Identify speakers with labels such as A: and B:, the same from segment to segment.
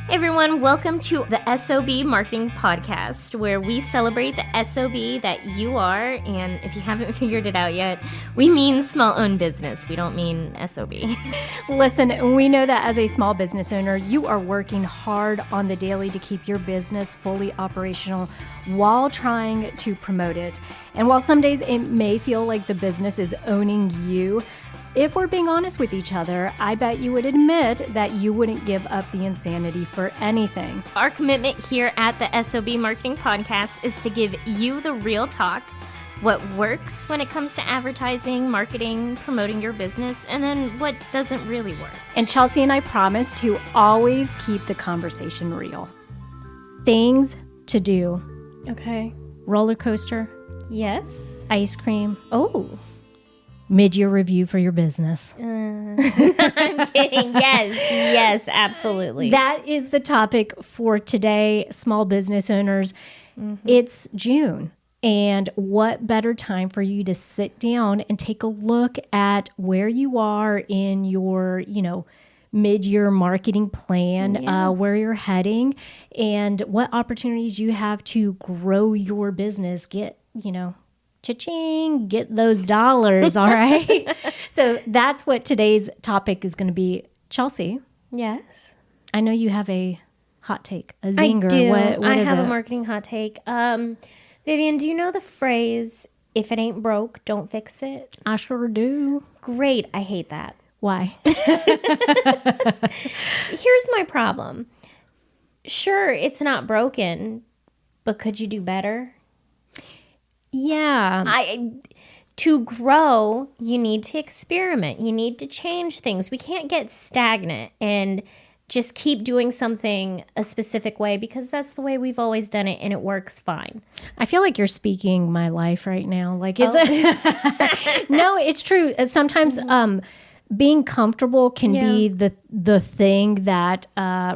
A: Hey everyone, welcome to the SOB Marketing Podcast, where we celebrate the SOB that you are, and if you haven't figured it out yet, we mean small-owned business. We don't mean SOB.
B: Listen, we know that as a small business owner, you are working hard on the daily to keep your business fully operational while trying to promote it. And while some days it may feel like the business is owning you, if we're being honest with each other, I bet you would admit that you wouldn't give up the insanity for anything.
A: Our commitment here at the SOB Marketing Podcast is to give you the real talk, what works when it comes to advertising, marketing, promoting your business, and then what doesn't really work.
B: And Chelsea and I promise to always keep the conversation real. Things to do.
A: Okay.
B: Roller coaster.
A: Yes.
B: Ice cream.
A: Oh.
B: Mid-year review for your business.
A: I'm kidding. Yes, absolutely.
B: That is the topic for today, small business owners. It's June, and what better time for you to sit down and take a look at where you are in your, mid-year marketing plan, where you're heading, and what opportunities you have to grow your business, get, cha-ching, get those dollars, all right? So that's what today's topic is going to be. Chelsea.
A: Yes.
B: I know you have a hot take, a zinger.
A: I do.
B: What
A: I
B: is
A: have
B: it?
A: a marketing hot take. Vivian, do you know the phrase, if it ain't broke, don't fix it?
B: I sure do.
A: Great. I hate that.
B: Why?
A: Here's my problem. Sure, it's not broken, but could you do better?
B: Yeah.
A: To grow, you need to experiment. You need to change things. We can't get stagnant and just keep doing something a specific way because that's the way we've always done it and it works fine.
B: I feel like you're speaking my life right now. Like it's no, it's true. Sometimes being comfortable can be the thing that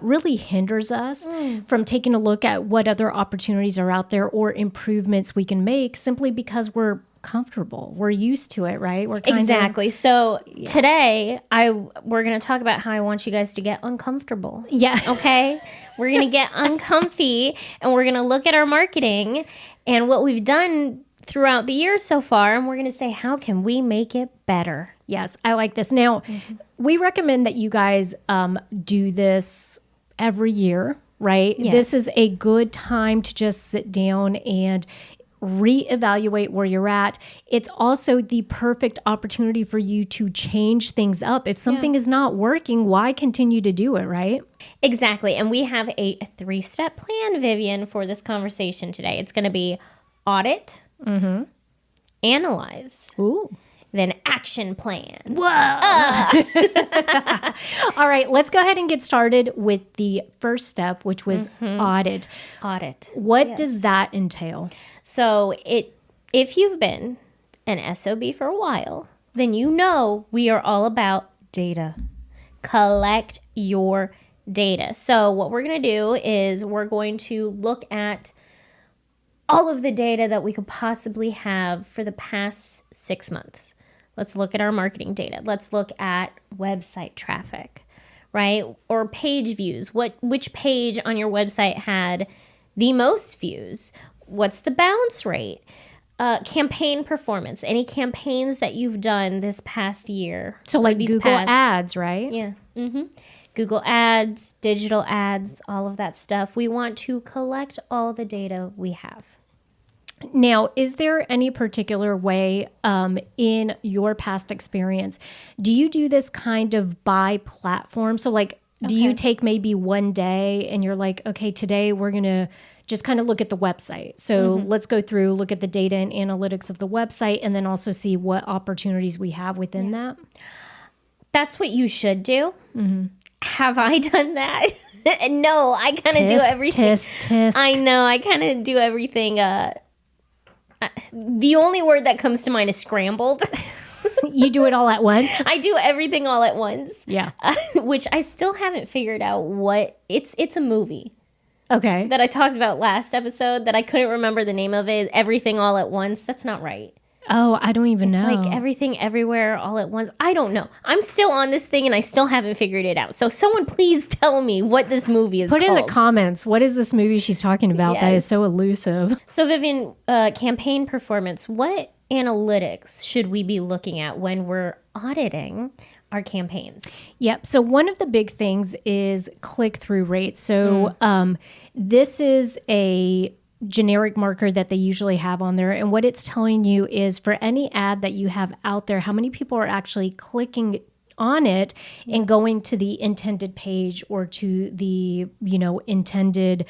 B: really hinders us from taking a look at what other opportunities are out there or improvements we can make simply because we're comfortable. We're used to it, right? We're
A: Exactly. So today we're going to talk about how I want you guys to get uncomfortable.
B: Yeah.
A: Okay? We're going to get uncomfy and we're going to look at our marketing and what we've done throughout the year so far, and we're going to say, how can we make it better?
B: Yes, I like this. Now, we recommend that you guys do this every year, right?
A: Yes.
B: This is a good time to just sit down and reevaluate where you're at. It's also the perfect opportunity for you to change things up. If something is not working, why continue to do it, right?
A: Exactly. And we have a 3-step plan, Vivian, for this conversation today. It's going to be audit, analyze, then action plan.
B: Whoa! All right, let's go ahead and get started with the first step, which was audit.
A: Audit.
B: What does that entail?
A: So if you've been an SOB for a while, then you know we are all about data. Collect your data. So what we're going to do is we're going to look at all of the data that we could possibly have for the past 6 months. Let's look at our marketing data. Let's look at website traffic, right? Or page views. Which page on your website had the most views? What's the bounce rate? Campaign performance. Any campaigns that you've done this past year?
B: So like Google ads, right?
A: Yeah. Google ads, digital ads, all of that stuff. We want to collect all the data we have.
B: Now, is there any particular way in your past experience, do you do this kind of by platform? So like, do you take maybe one day and you're like, okay, today we're going to just kind of look at the website. So let's go through, look at the data and analytics of the website, and then also see what opportunities we have within that.
A: That's what you should do. Have I done that? No, I kind of do everything.
B: Tisk.
A: I know, I kind of do everything. The only word that comes to mind is scrambled.
B: You do it all at once?
A: I do everything all at once.
B: Yeah.
A: Which I still haven't figured out what it's a movie.
B: Okay.
A: That I talked about last episode that I couldn't remember the name of it. Everything all at once. That's not right.
B: Oh, I don't even know.
A: Like everything everywhere all at once. I don't know. I'm still on this thing and I still haven't figured it out. So someone please tell me what this movie is
B: Put
A: called.
B: in the comments, what is this movie she's talking about that is so elusive?
A: So Vivian, campaign performance, what analytics should we be looking at when we're auditing our campaigns?
B: Yep. So one of the big things is click-through rate. So this is a generic marker that they usually have on there. And what it's telling you is for any ad that you have out there, how many people are actually clicking on it and going to the intended page or to the, intended,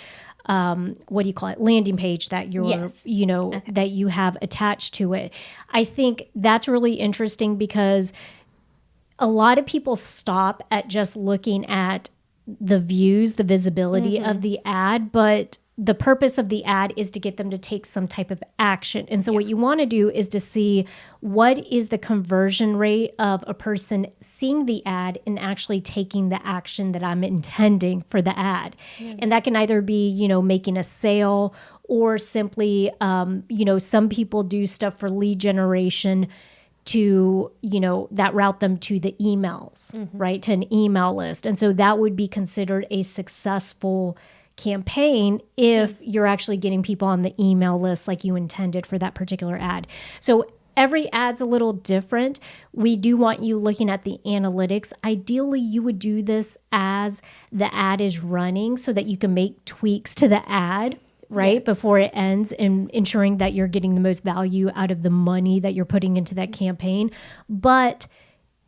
B: landing page that you're, that you have attached to it. I think that's really interesting because a lot of people stop at just looking at the views, the visibility of the ad, but the purpose of the ad is to get them to take some type of action. And so what you want to do is to see what is the conversion rate of a person seeing the ad and actually taking the action that I'm intending for the ad. And that can either be, making a sale or simply, some people do stuff for lead generation to, that route them to the emails, right? To an email list. And so that would be considered a successful campaign if you're actually getting people on the email list like you intended for that particular ad. So every ad's a little different. We do want you looking at the analytics. Ideally, you would do this as the ad is running so that you can make tweaks to the ad, right, before it ends, and ensuring that you're getting the most value out of the money that you're putting into that campaign. But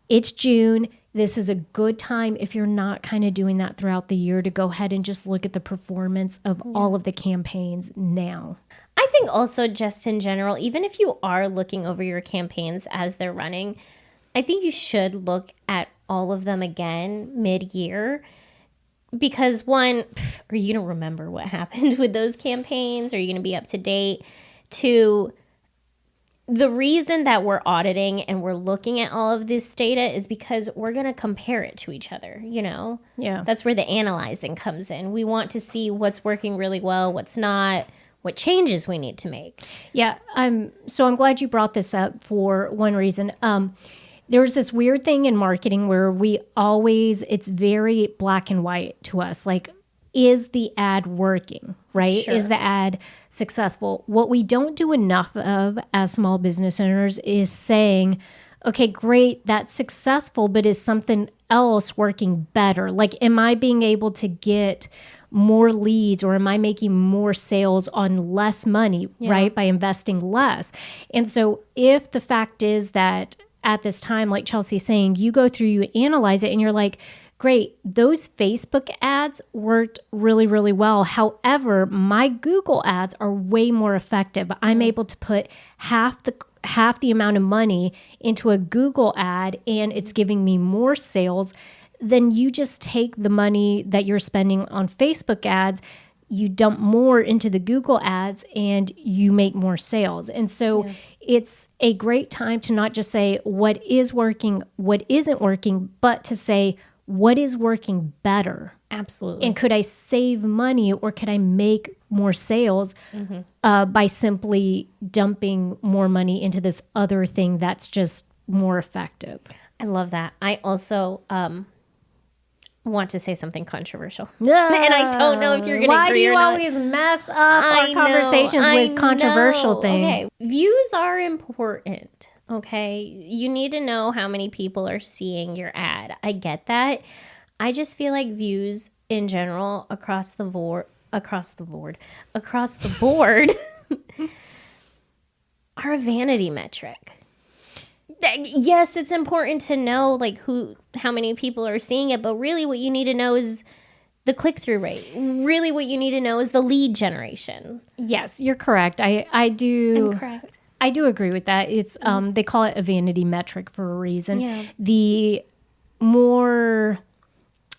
B: it's June. This is a good time, if you're not kind of doing that throughout the year, to go ahead and just look at the performance of all of the campaigns now.
A: I think also just in general, even if you are looking over your campaigns as they're running, I think you should look at all of them again mid-year. Because one, are you going to remember what happened with those campaigns? Are you going to be up to date? Two, the reason that we're auditing and we're looking at all of this data is because we're going to compare it to each other, Yeah. That's where the analyzing comes in. We want to see what's working really well, what's not, what changes we need to make.
B: Yeah. So I'm glad you brought this up for one reason. There's this weird thing in marketing where it's very black and white to us. Like, is the ad working, right?
A: Sure.
B: Is the ad successful? What we don't do enough of as small business owners is saying, okay, great, that's successful, but is something else working better? Like, am I being able to get more leads, or am I making more sales on less money, right, by investing less? And so if the fact is that at this time, like Chelsea's saying, you go through, you analyze it, and you're like, great, those Facebook ads worked really, really well. However, my Google ads are way more effective. I'm able to put half the amount of money into a Google ad, and it's giving me more sales. Then you just take the money that you're spending on Facebook ads, you dump more into the Google ads, and you make more sales. And so it's a great time to not just say what is working, what isn't working, but to say, what is working better?
A: Absolutely.
B: And could I save money, or could I make more sales by simply dumping more money into this other thing that's just more effective?
A: I love that. I also want to say something controversial.
B: No.
A: And I don't know if you're going to agree or not.
B: Why do you always mess up our conversations with controversial things?
A: Okay. Views are important. Okay, you need to know how many people are seeing your ad. I get that. I just feel like views in general across the board are a vanity metric. Yes, it's important to know how many people are seeing it, but really what you need to know is the click-through rate. Really what you need to know is the lead generation.
B: Yes, you're correct. I'm correct. I do agree with that. It's they call it a vanity metric for a reason. Yeah. The more,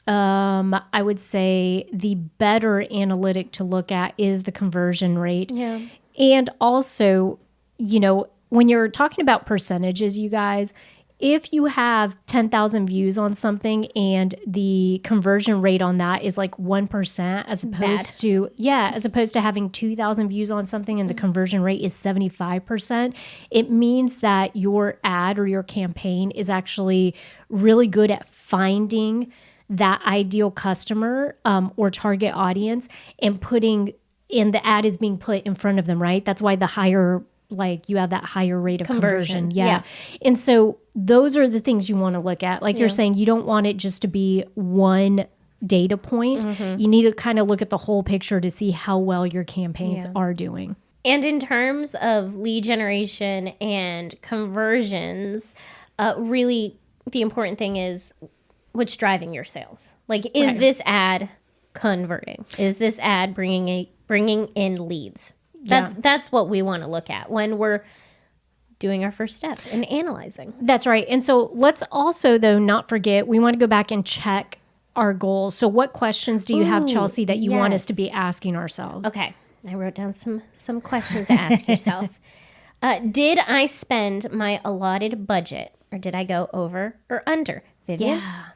B: I would say, the better analytic to look at is the conversion rate. Yeah. And also, when you're talking about percentages, you guys, if you have 10,000 views on something and the conversion rate on that is like 1% as opposed to having 2,000 views on something and the conversion rate is 75%, it means that your ad or your campaign is actually really good at finding that ideal customer or target audience and the ad is being put in front of them, right? That's why you have that higher rate of conversion. Yeah. And so those are the things you want to look at. Like you're saying, you don't want it just to be one data point. You need to kind of look at the whole picture to see how well your campaigns are doing.
A: And in terms of lead generation and conversions, really the important thing is what's driving your sales. Like, is this ad converting? Is this ad bringing in leads? That's what we want to look at when we're doing our first step in analyzing.
B: That's right. And so let's also, though, not forget, we want to go back and check our goals. So what questions do you have, Chelsea, that you want us to be asking ourselves?
A: Okay. I wrote down some questions to ask yourself. Did I spend my allotted budget, or did I go over or under? Vivian?
B: Yeah.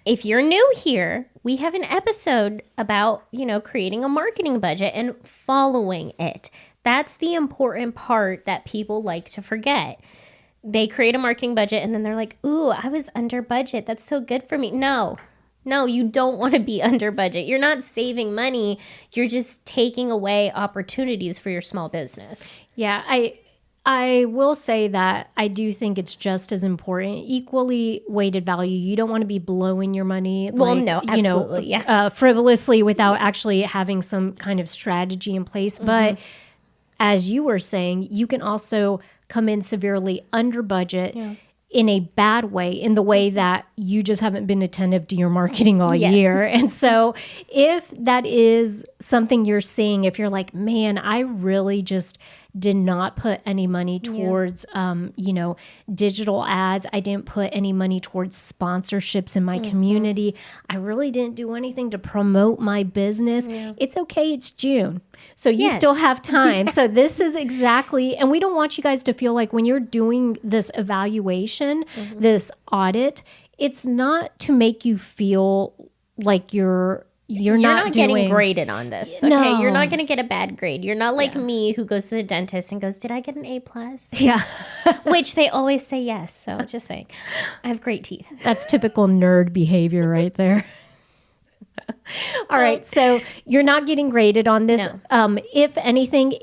A: If you're new here, we have an episode about, creating a marketing budget and following it. That's the important part that people like to forget. They create a marketing budget and then they're like, ooh, I was under budget. That's so good for me. No, you don't want to be under budget. You're not saving money. You're just taking away opportunities for your small business.
B: Yeah, I will say that I do think it's just as important, equally weighted value. You don't want to be blowing your money,
A: absolutely,
B: frivolously without actually having some kind of strategy in place. But as you were saying, you can also come in severely under budget in a bad way, in the way that you just haven't been attentive to your marketing all year. And so if that is something you're seeing, if you're like, man, I really just did not put any money towards, digital ads. I didn't put any money towards sponsorships in my community. I really didn't do anything to promote my business. It's okay. It's June. So you still have time. So this is exactly, and we don't want you guys to feel like when you're doing this evaluation, this audit, it's not to make you feel like you're not
A: getting graded on this. Okay,
B: No.
A: You're not going to get a bad grade. You're not like me who goes to the dentist and goes, "Did I get an A+?"
B: Yeah.
A: Which they always say yes. So just saying, I have great teeth.
B: That's typical nerd behavior right there. All right, so you're not getting graded on this.
A: No.
B: If anything,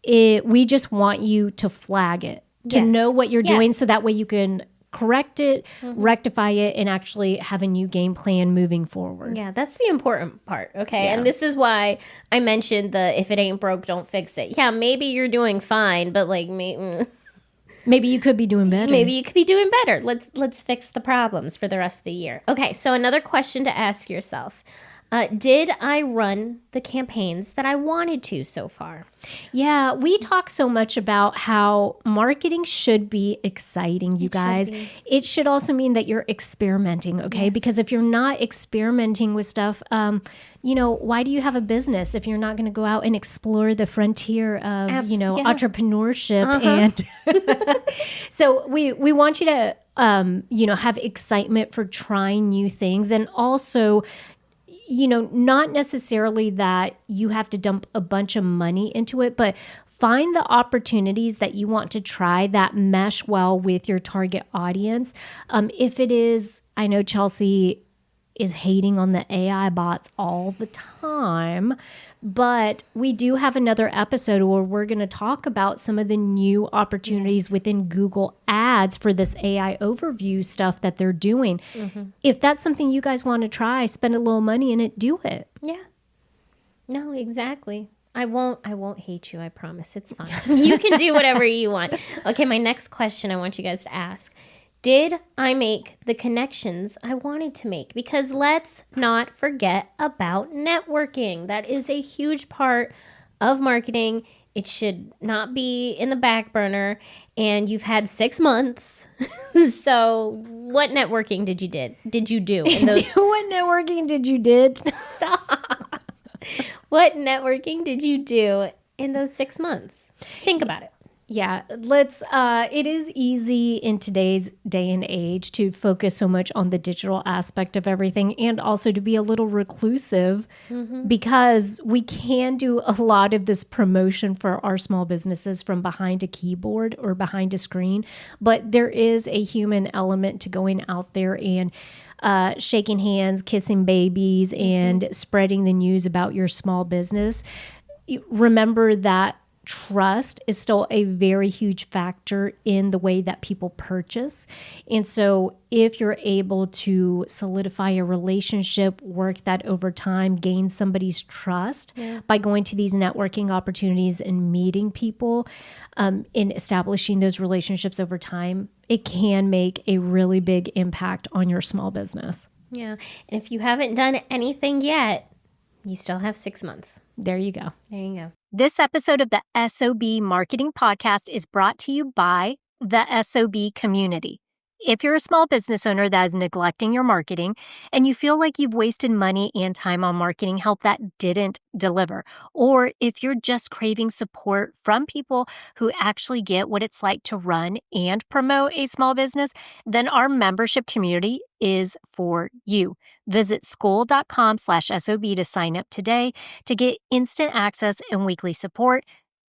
B: we just want you to flag it, to know what you're doing, so that way you can correct it, rectify it, and actually have a new game plan moving forward.
A: Yeah, that's the important part, okay?
B: Yeah.
A: And this is why I mentioned the if it ain't broke, don't fix it. Yeah, maybe you're doing fine, but like
B: maybe you could be doing better.
A: Maybe you could be doing better. Let's fix the problems for the rest of the year. Okay, so another question to ask yourself. Did I run the campaigns that I wanted to so far?
B: Yeah, we talk so much about how marketing should be exciting, you guys. It should also mean that you're experimenting, okay?
A: Yes.
B: Because if you're not experimenting with stuff, why do you have a business if you're not going to go out and explore the frontier of, entrepreneurship? And so we want you to, have excitement for trying new things, and also not necessarily that you have to dump a bunch of money into it, but find the opportunities that you want to try that mesh well with your target audience. If it is, I know Chelsea is hating on the AI bots all the time, but we do have another episode where we're going to talk about some of the new opportunities within Google Ads for this AI overview stuff that they're doing. If that's something you guys want to try, spend a little money in it, do it.
A: Yeah. No, exactly. I won't hate you. I promise. It's fine. You can do whatever you want. Okay, my next question I want you guys to ask. Did I make the connections I wanted to make? Because let's not forget about networking. That is a huge part of marketing. It should not be in the back burner. And you've had 6 months. So what networking did you do? In those...
B: What networking did you did?
A: Stop. What networking did you do in those 6 months? Think about it.
B: Yeah, it is easy in today's day and age to focus so much on the digital aspect of everything and also to be a little reclusive because we can do a lot of this promotion for our small businesses from behind a keyboard or behind a screen. But there is a human element to going out there and shaking hands, kissing babies, and spreading the news about your small business. Remember that trust is still a very huge factor in the way that people purchase. And so if you're able to solidify a relationship, work that over time, gain somebody's trust by going to these networking opportunities and meeting people, in establishing those relationships over time, it can make a really big impact on your small business.
A: Yeah. And if you haven't done anything yet, you still have 6 months.
B: There you go.
A: There you go.
B: This episode of the SOB Marketing Podcast is brought to you by the SOB community. If you're a small business owner that is neglecting your marketing and you feel like you've wasted money and time on marketing help that didn't deliver, or if you're just craving support from people who actually get what it's like to run and promote a small business, then our membership community is for you. Visit school.com/SOB to sign up today to get instant access and weekly support.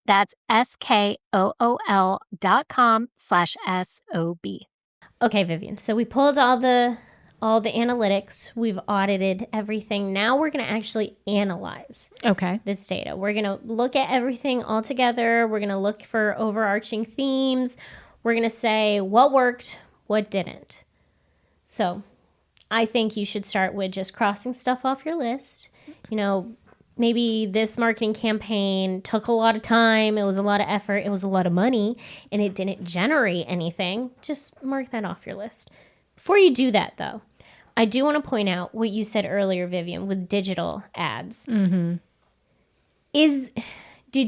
B: That's SKOOL.com/SOB.
A: Okay, Vivian. So we pulled all the analytics. We've audited everything. Now we're going to actually analyze this data. We're going to look at everything all together. We're going to look for overarching themes. We're going to say what worked, what didn't. So I think you should start with just crossing stuff off your list. Maybe this marketing campaign took a lot of time, it was a lot of effort, it was a lot of money, and it didn't generate anything. Just mark that off your list. Before you do that, though, I do want to point out what you said earlier, Vivian, with digital ads. Did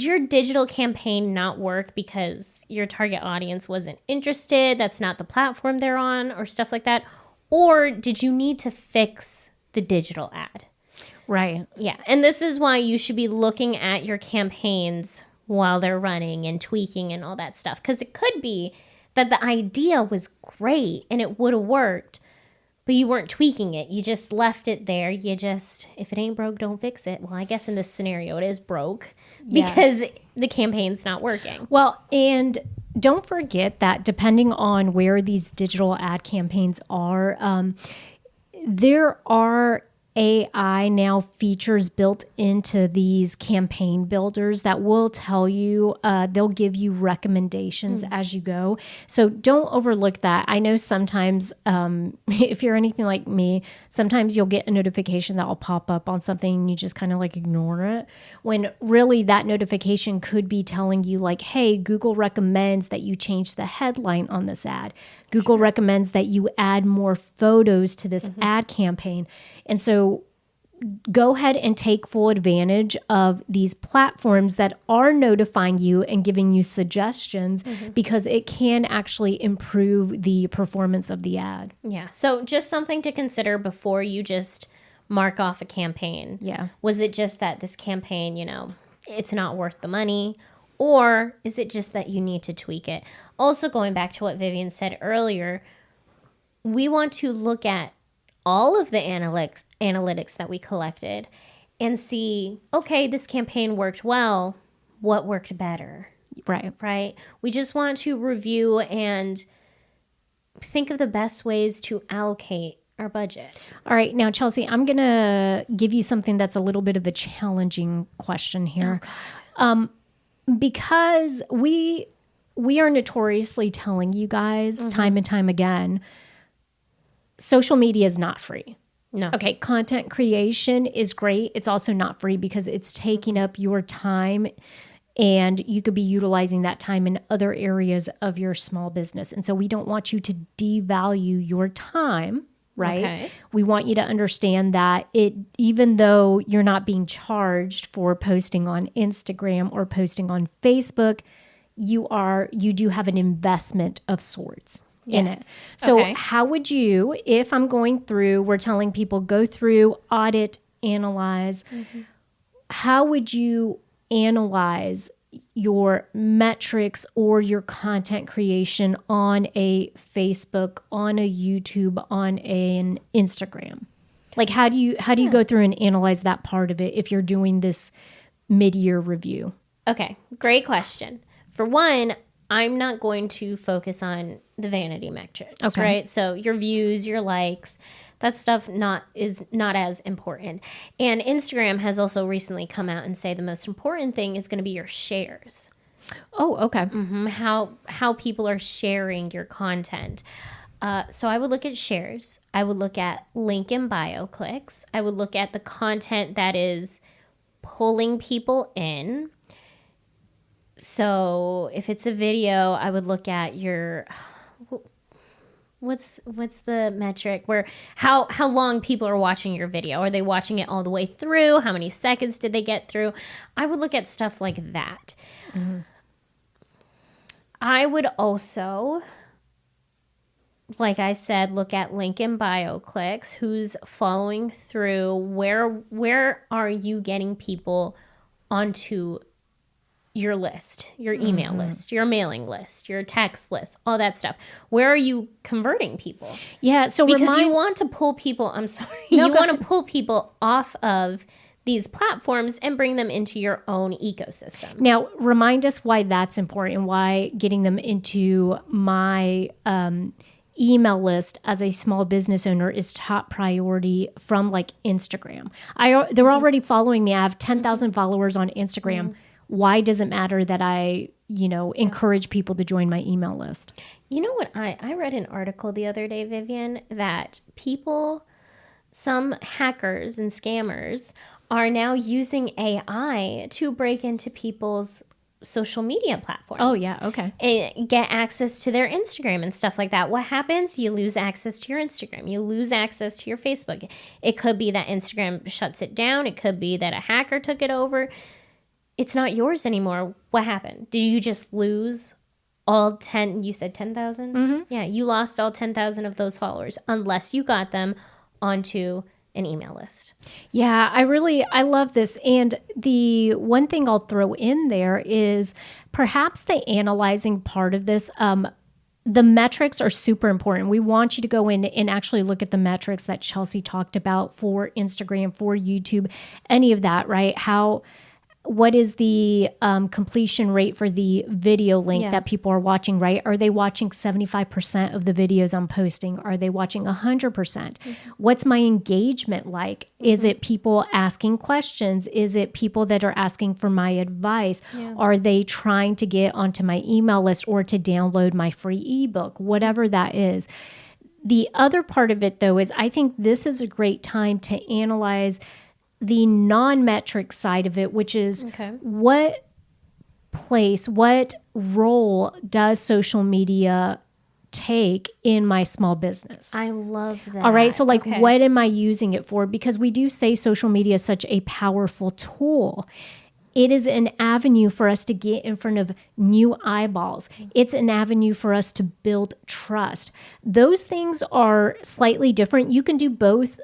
A: your digital campaign not work because your target audience wasn't interested, that's not the platform they're on, or stuff like that? Or did you need to fix the digital ad?
B: Right.
A: Yeah. And this is why you should be looking at your campaigns while they're running and tweaking and all that stuff. Because it could be that the idea was great and it would have worked, but you weren't tweaking it. You just left it there. If it ain't broke, don't fix it. Well, I guess in this scenario, it is broke because the campaign's not working.
B: Well, and don't forget that depending on where these digital ad campaigns are, there are AI now features built into these campaign builders that will tell you, they'll give you recommendations as you go. So don't overlook that. I know sometimes, if you're anything like me, sometimes you'll get a notification that will pop up on something and you just kind of like ignore it. When really that notification could be telling you like, hey, Google recommends that you change the headline on this ad. Google recommends that you add more photos to this ad campaign. And so go ahead and take full advantage of these platforms that are notifying you and giving you suggestions because it can actually improve the performance of the ad.
A: Yeah. So just something to consider before you just mark off a campaign.
B: Yeah.
A: Was it just that this campaign, it's not worth the money? Or is it just that you need to tweak it? Also, going back to what Vivian said earlier, we want to look at all of the analytics that we collected and see, okay, this campaign worked well. What worked better? Right. We just want to review and think of the best ways to allocate our budget.
B: All right. Now, Chelsea, I'm going to give you something that's a little bit of a challenging question here. Because we are notoriously telling you guys time and time again, social media is not free.
A: No.
B: Okay, content creation is great. It's also not free because it's taking up your time and you could be utilizing that time in other areas of your small business. And so we don't want you to devalue your time, right?
A: Okay.
B: We want you to understand that even though you're not being charged for posting on Instagram or posting on Facebook, you do have an investment of sorts in it. So how would you, if I'm going through, we're telling people go through, audit, analyze, how would you analyze your metrics or your content creation on a Facebook, on a YouTube, on an Instagram? Like, how do you go through and analyze that part of it if you're doing this mid-year review?
A: Okay, great question. For one, I'm not going to focus on the vanity metrics, right? So your views, your likes, that stuff is not as important. And Instagram has also recently come out and say the most important thing is going to be your shares.
B: Oh, okay.
A: How people are sharing your content. So I would look at shares. I would look at link in bio clicks. I would look at the content that is pulling people in. So if it's a video, I would look at your what's the metric where how long people are watching your video. Are they watching it all the way through? How many seconds did they get through? I would look at stuff like that. Mm-hmm. I would also, like I said, look at link in bio clicks. Who's following through? Where are you getting people onto your list, your email list, your mailing list, your text list, all that stuff? Where are you converting people?
B: Yeah, so
A: because you want to pull people, you want to pull people off of these platforms and bring them into your own ecosystem.
B: Now, remind us why that's important, why getting them into my email list as a small business owner is top priority from like Instagram. They're already following me. I have 10,000 followers on Instagram. Why does it matter that I, encourage people to join my email list?
A: You know what? I read an article the other day, Vivian, that some hackers and scammers are now using AI to break into people's social media platforms.
B: Oh, yeah. Okay.
A: And get access to their Instagram and stuff like that. What happens? You lose access to your Instagram. You lose access to your Facebook. It could be that Instagram shuts it down. It could be that a hacker took it over. It's not yours anymore. What happened? Did you just lose all 10? You said 10,000? Mm-hmm. Yeah, you lost all 10,000 of those followers unless you got them onto an email list.
B: Yeah, I love this. And the one thing I'll throw in there is perhaps the analyzing part of this. The metrics are super important. We want you to go in and actually look at the metrics that Chelsea talked about for Instagram, for YouTube, any of that, right? What is the completion rate for the video link that people are watching, right? Are they watching 75% of the videos I'm posting? Are they watching 100%? Mm-hmm. What's my engagement like? Mm-hmm. Is it people asking questions? Is it people that are asking for my advice? Yeah. Are they trying to get onto my email list or to download my free ebook? Whatever that is. The other part of it, though, is I think this is a great time to analyze the non-metric side of it, which is what role does social media take in my small business?
A: I love that.
B: All right. So what am I using it for? Because we do say social media is such a powerful tool. It is an avenue for us to get in front of new eyeballs. It's an avenue for us to build trust. Those things are slightly different. You can do both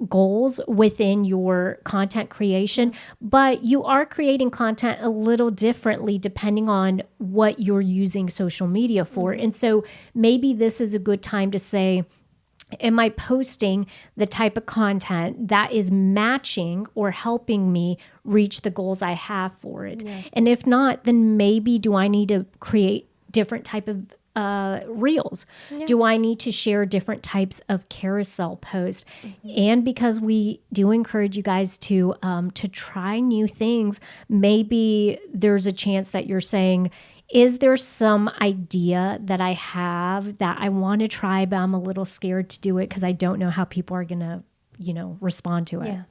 B: goals within your content creation, but you are creating content a little differently depending on what you're using social media for. And so maybe this is a good time to say, am I posting the type of content that is matching or helping me reach the goals I have for it? Yeah. And if not, then maybe do I need to create different type of reels? Yeah. Do I need to share different types of carousel posts? Mm-hmm. And because we do encourage you guys to try new things, maybe there's a chance that you're saying, is there some idea that I have that I want to try, but I'm a little scared to do it because I don't know how people are going to, respond to it.
A: Yeah.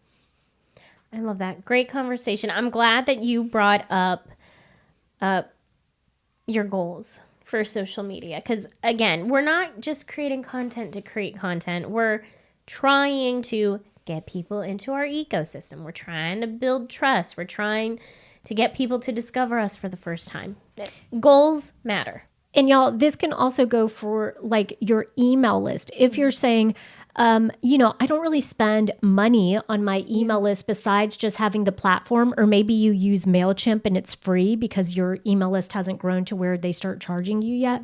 A: I love that. Great conversation. I'm glad that you brought up your goals for social media. Because again, we're not just creating content to create content. We're trying to get people into our ecosystem. We're trying to build trust. We're trying to get people to discover us for the first time. Goals matter.
B: And y'all, this can also go for like your email list. If you're saying, I don't really spend money on my email list besides just having the platform, or maybe you use MailChimp and it's free because your email list hasn't grown to where they start charging you yet.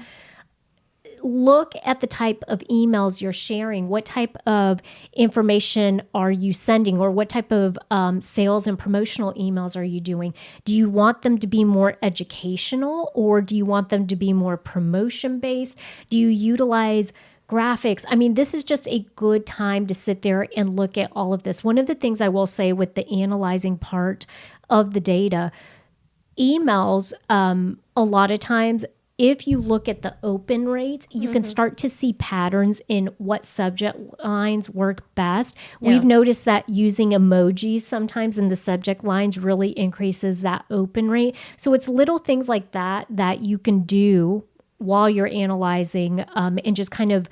B: Look at the type of emails you're sharing. What type of information are you sending, or what type of sales and promotional emails are you doing? Do you want them to be more educational, or do you want them to be more promotion based? Do you utilize graphics? I mean, this is just a good time to sit there and look at all of this. One of the things I will say with the analyzing part of the data, emails, a lot of times, if you look at the open rates, you can start to see patterns in what subject lines work best. Yeah. We've noticed that using emojis sometimes in the subject lines really increases that open rate. So it's little things like that that you can do while you're analyzing, and just kind of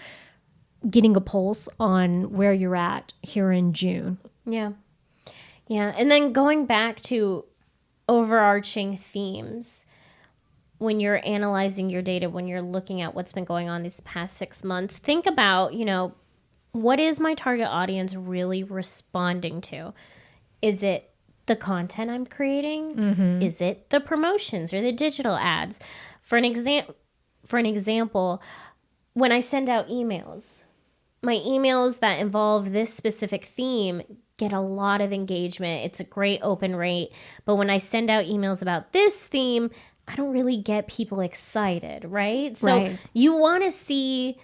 B: getting a pulse on where you're at here in June.
A: Yeah. Yeah. And then going back to overarching themes, when you're analyzing your data, when you're looking at what's been going on these past 6 months, think about, what is my target audience really responding to? Is it the content I'm creating? Mm-hmm. Is it the promotions or the digital ads? For an example, when I send out emails, my emails that involve this specific theme get a lot of engagement. It's a great open rate. But when I send out emails about this theme, I don't really get people excited, right? So you want to see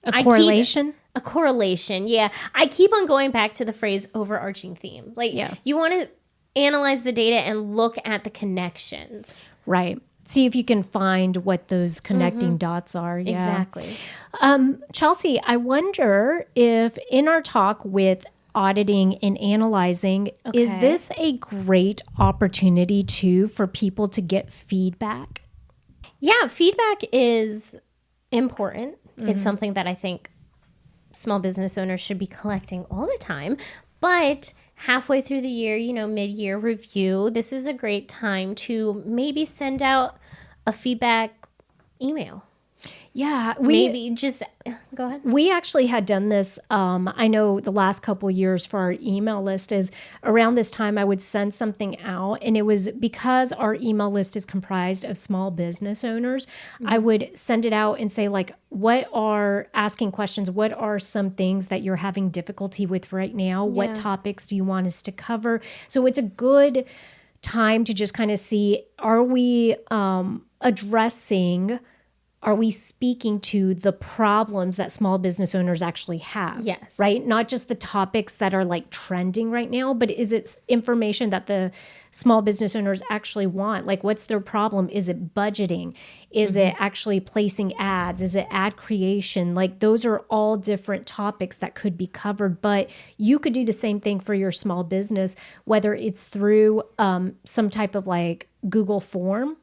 B: a correlation.
A: A correlation, yeah. I keep on going back to the phrase overarching theme. You want to analyze the data and look at the connections.
B: Right. See if you can find what those connecting dots are. Yeah.
A: Exactly.
B: Chelsea, I wonder if in our talk with auditing and analyzing, is this a great opportunity too for people to get feedback?
A: Yeah, feedback is important. It's something that I think small business owners should be collecting all the time. But halfway through the year, mid-year review, this is a great time to maybe send out a feedback email.
B: Yeah,
A: go ahead.
B: We actually had done this. I know the last couple of years for our email list is around this time I would send something out, and it was because our email list is comprised of small business owners. I would send it out and say, asking questions. What are some things that you're having difficulty with right now? Yeah. What topics do you want us to cover? So it's a good time to just kind of see, are we are we speaking to the problems that small business owners actually have?
A: Yes.
B: Right? Not just the topics that are trending right now, but is it information that the small business owners actually want? What's their problem? Is it budgeting? Is it actually placing ads? Is it ad creation? Those are all different topics that could be covered, but you could do the same thing for your small business, whether it's through some type of Google form,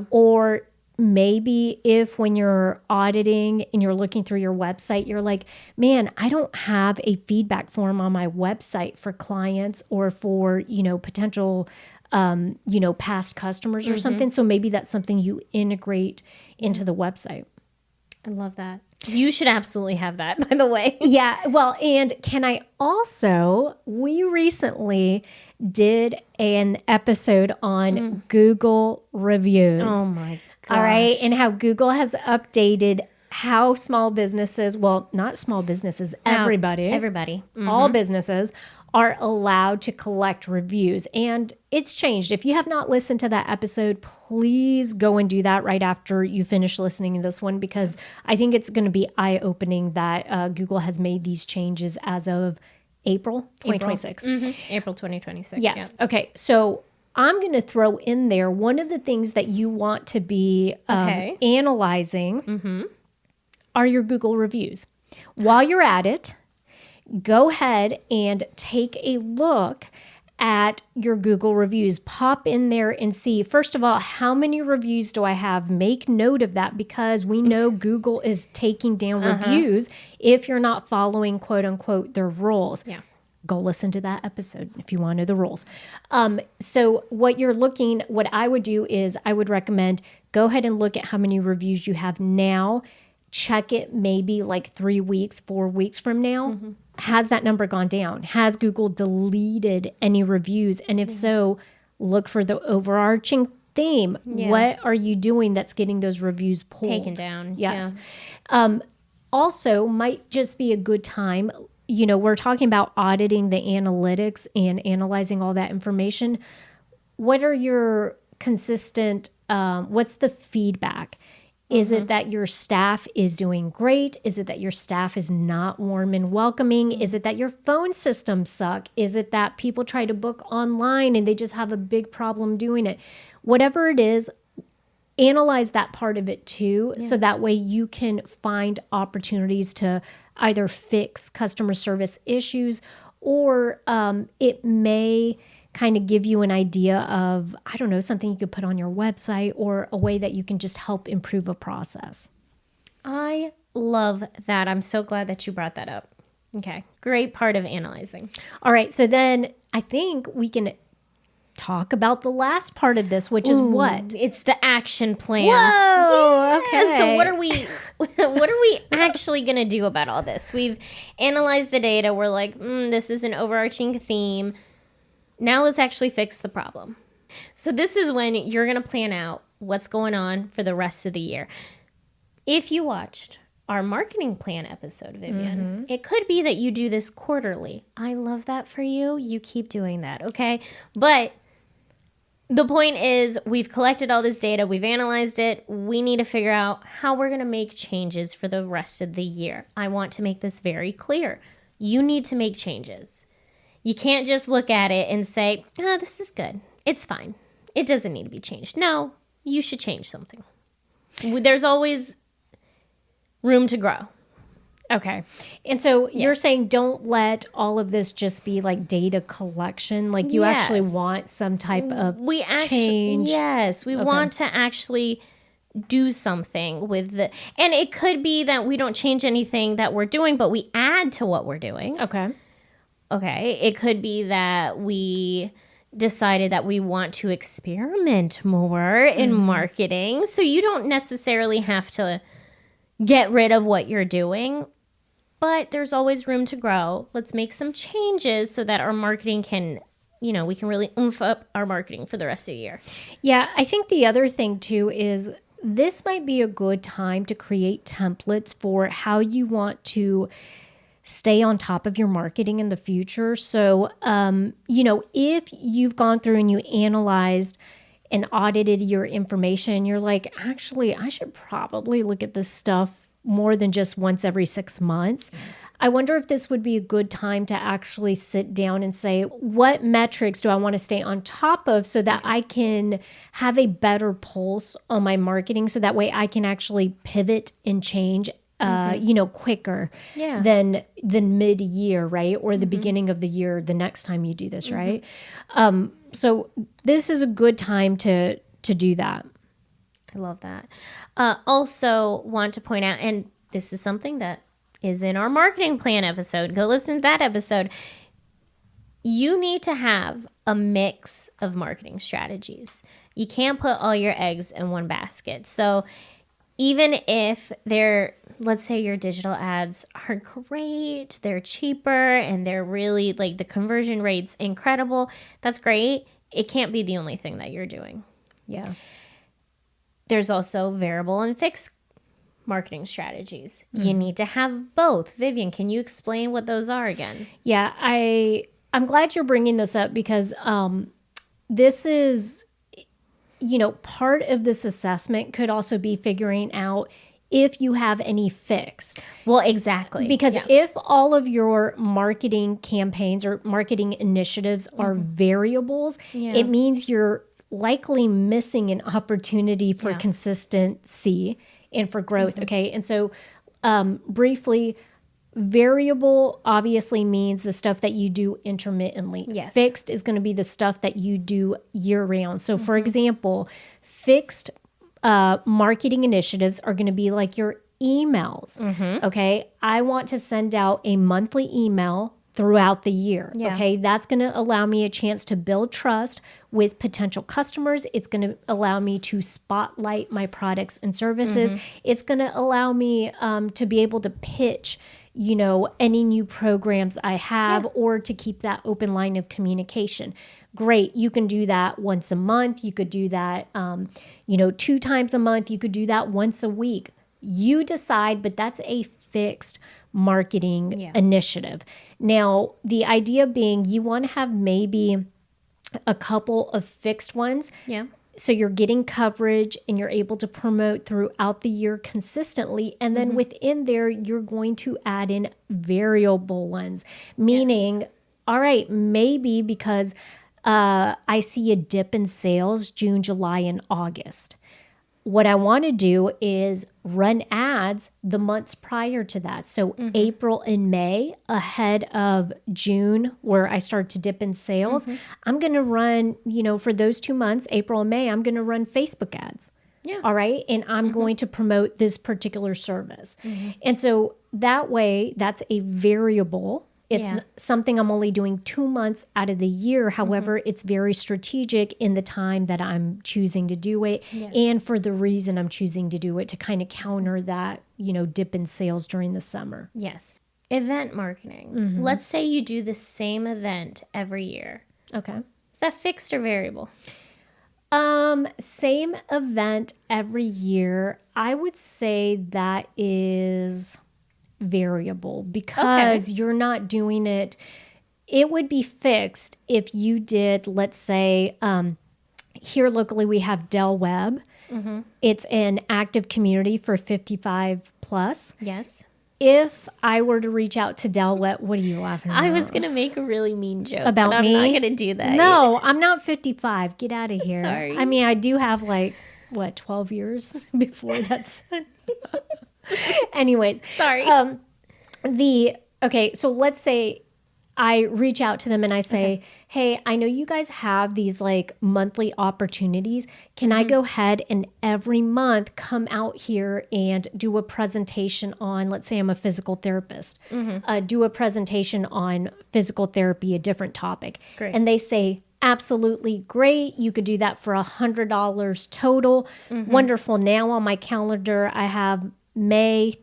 B: or maybe if when you're auditing and you're looking through your website, you're like, man, I don't have a feedback form on my website for clients or for, potential, past customers or something. So maybe that's something you integrate into the website.
A: I love that. You should absolutely have that, by the way.
B: Yeah. Well, and we recently did an episode on Google reviews.
A: Oh my gosh.
B: All right. And how Google has updated how small businesses, well, not small businesses, everybody, all businesses are allowed to collect reviews. And it's changed. If you have not listened to that episode, please go and do that right after you finish listening to this one, because I think it's going to be eye-opening that Google has made these changes as of April 2026.
A: April 2026.
B: Yes. Yeah. Okay. So I'm going to throw in there one of the things that you want to be analyzing are your Google reviews. While you're at it, go ahead and take a look at your Google reviews. Pop in there and see, first of all, how many reviews do I have? Make note of that, because we know Google is taking down reviews if you're not following, quote unquote, their rules.
A: Yeah.
B: Go listen to that episode if you want to know the rules. So what I would do is I would recommend go ahead and look at how many reviews you have now. check it maybe like 3 weeks, 4 weeks from now. Has that number gone down? Has Google deleted any reviews? And if so, look for the overarching theme. What are you doing that's getting those reviews pulled?
A: Taken down.
B: Yes. Also, might just be a good time. We're talking about auditing the analytics and analyzing all that information. What are your consistent, what's the feedback? Is it that your staff is doing great? Is it that your staff is not warm and welcoming? Is it that your phone systems suck? Is it that people try to book online and they just have a big problem doing it? Whatever it is, analyze that part of it too. So that way you can find opportunities to either fix customer service issues, or it may kind of give you an idea of, I don't know, something you could put on your website or a way that you can just help improve a process.
A: I love that. I'm so glad that you brought that up. Okay. Great part of analyzing.
B: All right. So then I think we can talk about the last part of this, which is what?
A: It's the action plans.
B: Whoa, okay.
A: So what are we actually going to do about all this? We've analyzed the data. We're like, this is an overarching theme. Now let's actually fix the problem. So this is when you're going to plan out what's going on for the rest of the year. If you watched our marketing plan episode, Vivian, it could be that you do this quarterly. I love that for you. You keep doing that, okay? But the point is, we've collected all this data. We've analyzed it. We need to figure out how we're going to make changes for the rest of the year. I want to make this very clear. You need to make changes. You can't just look at it and say, this is good. It's fine. It doesn't need to be changed. No, you should change something. There's always room to grow.
B: Okay. And so you're saying don't let all of this just be like data collection. Like you actually want some type of change.
A: Yes. We want to actually do something with the, and it could be that we don't change anything that we're doing, but we add to what we're doing. Okay. It could be that we decided that we want to experiment more in marketing. So you don't necessarily have to get rid of what you're doing, but there's always room to grow. Let's make some changes so that our marketing can, we can really oomph up our marketing for the rest of the year.
B: Yeah. I think the other thing too is this might be a good time to create templates for how you want to stay on top of your marketing in the future. So, if you've gone through and you analyzed and audited your information, you're like, actually, I should probably look at this stuff more than just once every 6 months. I wonder if this would be a good time to actually sit down and say, what metrics do I want to stay on top of so that I can have a better pulse on my marketing, so that way I can actually pivot and change quicker than mid-year, right? Or the beginning of the year, the next time you do this, right? So this is a good time to do that.
A: I love that. Also want to point out, and this is something that is in our marketing plan episode. Go listen to that episode. You need to have a mix of marketing strategies. You can't put all your eggs in one basket. So even if let's say your digital ads are great, they're cheaper, and they're really like the conversion rate's incredible, that's great. It can't be the only thing that you're doing.
B: Yeah.
A: There's also variable and fixed marketing strategies. You need to have both. Vivian, can you explain what those are again?
B: Yeah, I'm glad you're bringing this up because this is, part of this assessment could also be figuring out if you have any fixed.
A: Well, exactly.
B: Because if all of your marketing campaigns or marketing initiatives are variables, it means you're likely missing an opportunity for consistency and for growth. Okay. And so briefly, variable obviously means the stuff that you do intermittently.
A: Yes.
B: Fixed is going to be the stuff that you do year round. So for example, fixed marketing initiatives are going to be like your emails. Okay. I want to send out a monthly email throughout the year.
A: Yeah.
B: Okay. That's going to allow me a chance to build trust with potential customers. It's going to allow me to spotlight my products and services. It's going to allow me to be able to pitch, any new programs I have or to keep that open line of communication. Great. You can do that once a month. You could do that, 2 times a month. You could do that once a week. You decide, but that's a fixed marketing initiative. Now, the idea being you want to have maybe a couple of fixed ones.
A: Yeah.
B: So you're getting coverage and you're able to promote throughout the year consistently. And then within there, you're going to add in variable ones, meaning, all right, maybe because I see a dip in sales June, July, and August. What I want to do is run ads the months prior to that. So April and May ahead of June, where I start to dip in sales, I'm going to run, for those 2 months, April and May, I'm going to run Facebook ads.
A: Yeah.
B: All right. And I'm going to promote this particular service. And so that way, that's a variable. It's something I'm only doing 2 months out of the year. However, it's very strategic in the time that I'm choosing to do it and for the reason I'm choosing to do it to kind of counter that, dip in sales during the summer.
A: Yes. Event marketing. Let's say you do the same event every year.
B: Okay.
A: Is that fixed or variable?
B: Same event every year. I would say that is variable because you're not doing it. It would be fixed if you did, let's say, here locally we have Del Webb. It's an active community for 55 plus.
A: Yes.
B: If I were to reach out to Del Webb, what are you laughing at?
A: I was going to make a really mean joke
B: about
A: but
B: me.
A: I'm not going to do that.
B: No, I'm not 55. Get out of here.
A: Sorry.
B: I mean, I do have 12 years before that's anyways.
A: Sorry.
B: So let's say I reach out to them and I say, hey, I know you guys have these monthly opportunities. Can I go ahead and every month come out here and do a presentation on, let's say I'm a physical therapist, do a presentation on physical therapy, a different topic.
A: Great.
B: And they say, absolutely great. You could do that for $100 total. Wonderful. Now on my calendar, I have I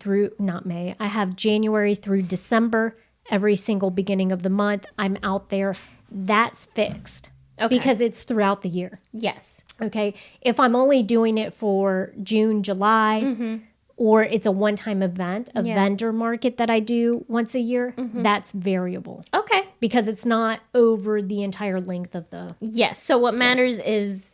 B: have January through December. Every single beginning of the month, I'm out there. That's fixed because it's throughout the year.
A: Yes.
B: Okay. If I'm only doing it for June, July, or it's a one-time event, a vendor market that I do once a year, that's variable.
A: Okay.
B: Because it's not over the entire length of the...
A: Yes. So what matters is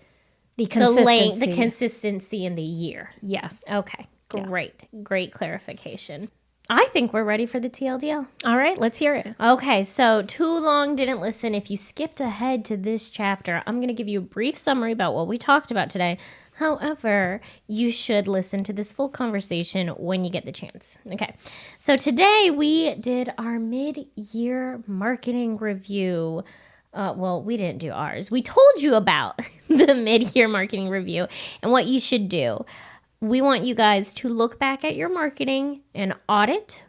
B: the consistency.
A: the consistency in the year.
B: Yes.
A: Okay. Great. Great clarification. I think we're ready for the TLDL.
B: All right, let's hear it.
A: Okay, so too long didn't listen. If you skipped ahead to this chapter, I'm going to give you a brief summary about what we talked about today. However, you should listen to this full conversation when you get the chance. Okay, so today we did our mid-year marketing review. Well, we didn't do ours. We told you about the mid-year marketing review and what you should do. We want you guys to look back at your marketing and audit,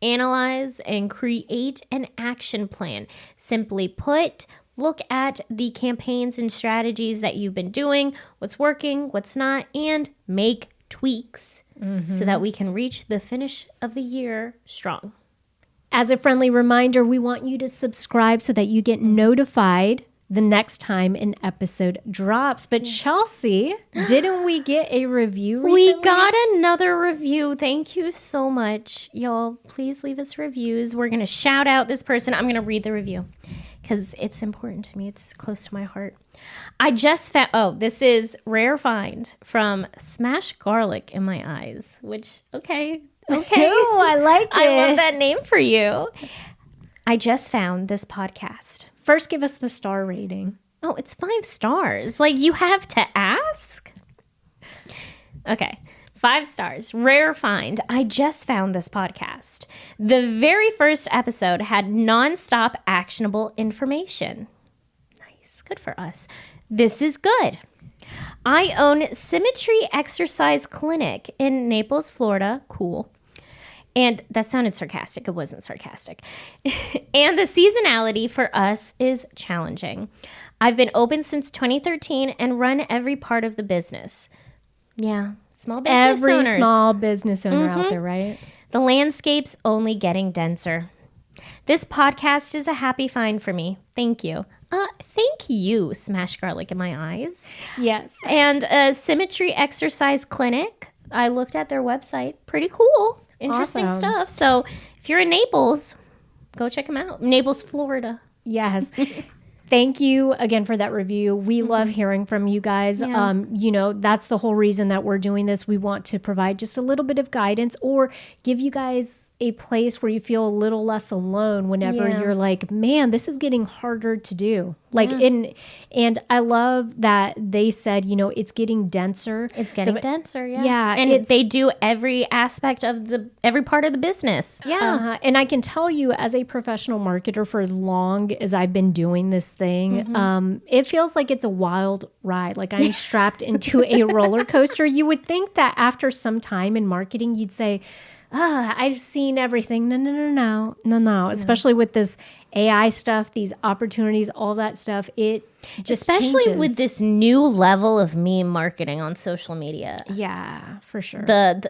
A: analyze, and create an action plan. Simply put, look at the campaigns and strategies that you've been doing, what's working, what's not, and make tweaks so that we can reach the finish of the year strong.
B: As a friendly reminder, we want you to subscribe so that you get notified the next time an episode drops. But Chelsea, didn't we get a review recently?
A: We got another review. Thank you so much. Y'all, please leave us reviews. We're going to shout out this person. I'm going to read the review because it's important to me. It's close to my heart. I just found, this is Rare Find from Smash Garlic in My Eyes, which, okay.
B: Ooh, I like it.
A: I love that name for you. I just found this podcast.
B: First, give us the star rating.
A: Oh, it's 5 stars. You have to ask? Okay. 5 stars. Rare find. I just found this podcast. The very first episode had nonstop actionable information. Nice. Good for us. This is good. I own Symmetry Exercise Clinic in Naples, Florida. Cool. And that sounded sarcastic. It wasn't sarcastic. And the seasonality for us is challenging. I've been open since 2013 and run every part of the business. Yeah, small business owners.
B: Every small business owner out there, right?
A: The landscape's only getting denser. This podcast is a happy find for me. Thank you. Thank you, Smash Garlic in My Eyes.
B: Yes.
A: And Symmetry Exercise Clinic. I looked at their website. Pretty cool. Interesting stuff. So if you're in Naples, go check them out. Naples, Florida.
B: Yes. Thank you again for that review. We love hearing from you guys.
A: Yeah.
B: That's the whole reason that we're doing this. We want to provide just a little bit of guidance or give you guys a place where you feel a little less alone whenever you're like, man, this is getting harder to do. And I love that they said, it's getting denser.
A: It's getting denser, yeah.
B: Yeah.
A: And they do every aspect of every part of the business.
B: Yeah. And I can tell you as a professional marketer for as long as I've been doing this thing, it feels like it's a wild ride. Like I'm strapped into a roller coaster. You would think that after some time in marketing, you'd say, I've seen everything. No. Especially with this AI stuff, these opportunities, all that stuff. It just
A: especially
B: changes.
A: with this new level of meme marketing on social media.
B: Yeah, for sure.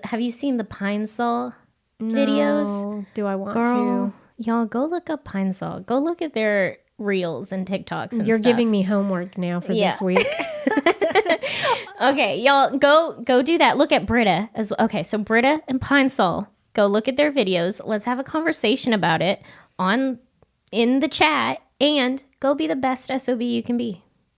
A: Have you seen the Pine Sol videos?
B: Do I want
A: Girl,
B: to?
A: y'all go look up Pine Sol. Go look at their reels and TikToks and
B: You're
A: stuff.
B: giving me homework now for this week.
A: Okay, y'all go do that. Look at Britta as well. Okay, so Britta and Pine Sol. Go look at their videos. Let's have a conversation about it in the chat, and go be the best SOB you can be.